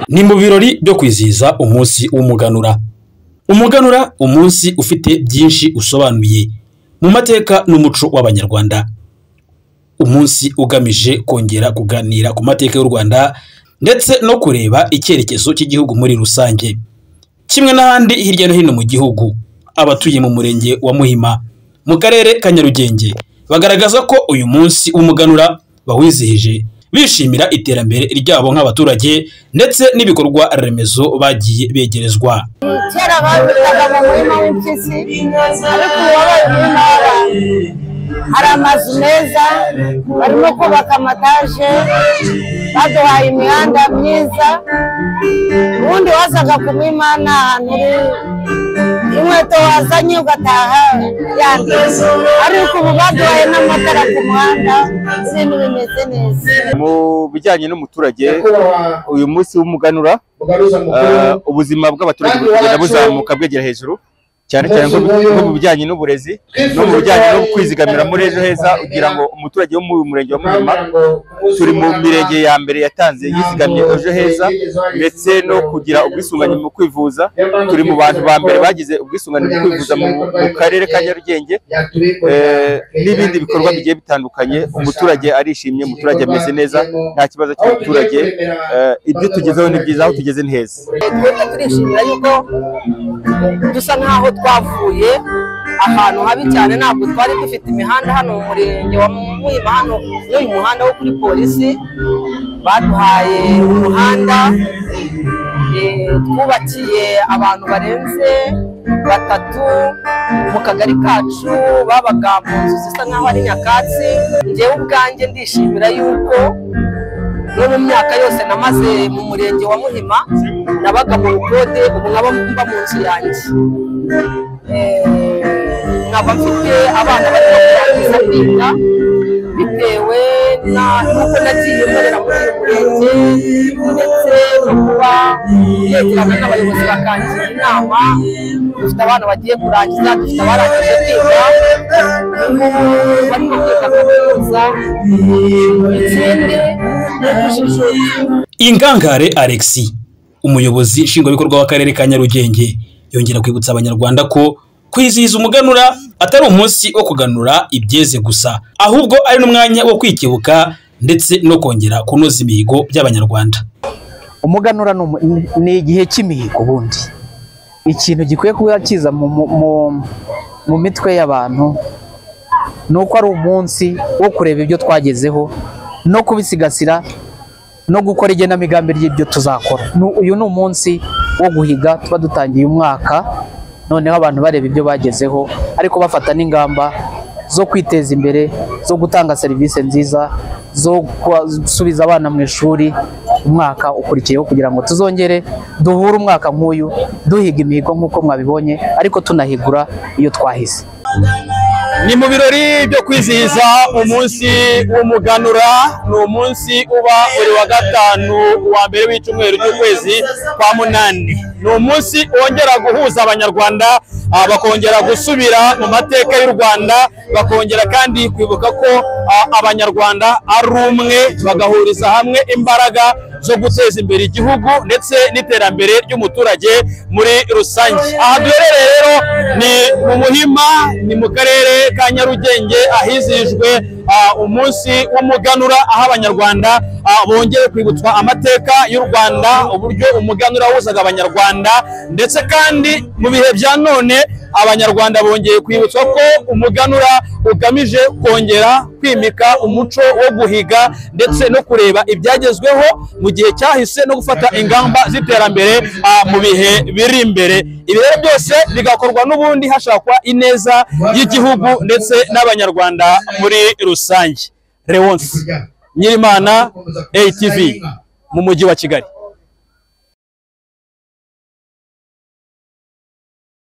Ni mu birori byo kwizihiza umunsi w'umuganura. Umuganura umunsi ufite byinshi usobanuye mu mateka n'umuco w'Abanyarwanda. Umunsi ugamije kongera kuganira ku mateka y'u Rwanda ndetse no kureba icyerekezo cy'igihugu muri rusange. Kimwe n'ahandi hirya no hino mu gihugu, abatuye mu murenge wa Muhima mu karere ka Nyarugenge bagaragaza ko uyu munsi w'umuganura bawizihije bishimira iterambere ryabo nk'abaturage ndetse n'ibikorwa remezo bagiye begerezwa. Kera babitaga mu murima w'impyisi, ariko wabaye intara hari amazu meza, barimo kubaka amataje, baduhaye imihanda myiza. Ubundi wazaga ku Muhima n'ahantu inkweto wazanye ugataha yangiza, ariko ubu baduhaye n'amatara ku muhanda, ibintu bimeze neza. Mu bijyanye n'umuturage, uyu munsi w'umuganura ubuzima bw'abaturage bugenda buzamuka bwegera hejuru, cyane cyane nko mu bijyanye n'uburezi no mu bijyanye no kwizigamira muri ejo heza, kugira ngo umuturage wo mu murenge wa Muhima, turi mu mirenge ya mbere yatanze yizigamye ejo heza, ndetse no kugira ubwisungane mu kwivuza. Turi mu bantu ba mbere bagize ubwisungane mu kwivuza mu karere ka Nyarugenge, n'ibindi bikorwa bigiye bitandukanye. Umuturage arishimye, umuturage ameze neza, nta kibazo cy'umuturage. Ibyo tugezeho ni byiza, aho tugeze ni heza. Turishimira yuko dusa nkaho twavuye ahantu habi cyane. Ntabwo twari dufite imihanda hano mu murenge wa Muhima, hano n'uyu muhanda wo kuri polisi baduhaye umuhanda, twubakiye abantu barenze 3 mu kagari kacu, babaga mu nzu zisa nkaho ari nyakatsi. Njyewe ubwanjye ndishimira yuko no mu myaka yose namaze mu murenge wa Muhima nabaga mu bukode, ubu nkaba mba mu nzu yanjye. Nkaba mfite abana barimo kurangiza kwiga bitewe n'uko nagiye nkorera muri uyu murenge, ndetse no kuba yegerana n'abayobozi bakangira inama. Dufite abana bagiye kurangiza, dufite abarangije kwiga, barimo kwiga kaminuza. Ikindi Ingangare Alexis, umuyobozi nshingwabikorwa w'akarere ka Nyarugenge, yongera kwibutsa Abanyarwanda ko kwizihiza umuganura atari umunsi wo kuganura ibyeze gusa, ahubwo ari n'umwanya wo kwikebuka ndetse no kongera kunoza imihigo by'Abanyarwanda. Umuganura ni igihe cy'imihigo. Ubundi ikintu gikwiye kuba kiza mu mitwe y'abantu nuko ari umunsi wo kureba ibyo twagezeho no kubisigasira no gukora igenamigambi ry'ibyo tuzakora. Uyu ni umunsi wo guhiga, tuba dutangiye umwaka, noneho abantu bareba ibyo bagezeho, ariko bafata n'ingamba zo kwiteza imbere, zo gutanga serivisi nziza, zo gusubiza abana mu ishuri umwaka ukurikiyeho, kugira ngo tuzongere duhure umwaka nk'uyu duhiga imihigo nk'uko mwabibonye, ariko tunahigura iyo twahise. Ni mu birori byo kwizihiza umunsi w'umuganura. Ni umunsi uba buri wa gatanu wa mbere w'icyumweru cy'ukwezi kwa munani. Ni umunsi wongera guhuza Abanyarwanda, bakongera gusubira mu mateka y'u Rwanda, bakongera kandi kwibuka ko Abanyarwanda ari umwe, bagahuriza hamwe imbaraga zo guteza imbere igihugu ndetse n'iterambere ry'umuturage muri rusange. Aha duherereye rero ni mu Muhima, ni mu karere ka Nyarugenge, ahizihijwe umunsi w'umuganura, aho Abanyarwanda bongeye kwibutswa amateka y'u Rwanda, uburyo umuganura wahuzaga Abanyarwanda, ndetse kandi mu bihe bya none Abanyarwanda bongeye kwibutswa ko umuganura ugamije kongera kwimika umuco wo guhiga ndetse no kureba ibyagezweho mu gihe cyahise no gufata ingamba z'iterambere mu bihe biri imbere. Ibi rero byose bigakorwa n'ubundi hashakwa ineza y'igihugu ndetse n'Abanyarwanda muri rusange. Leonce Nyirimana, ATV mu mujyi wa Kigali.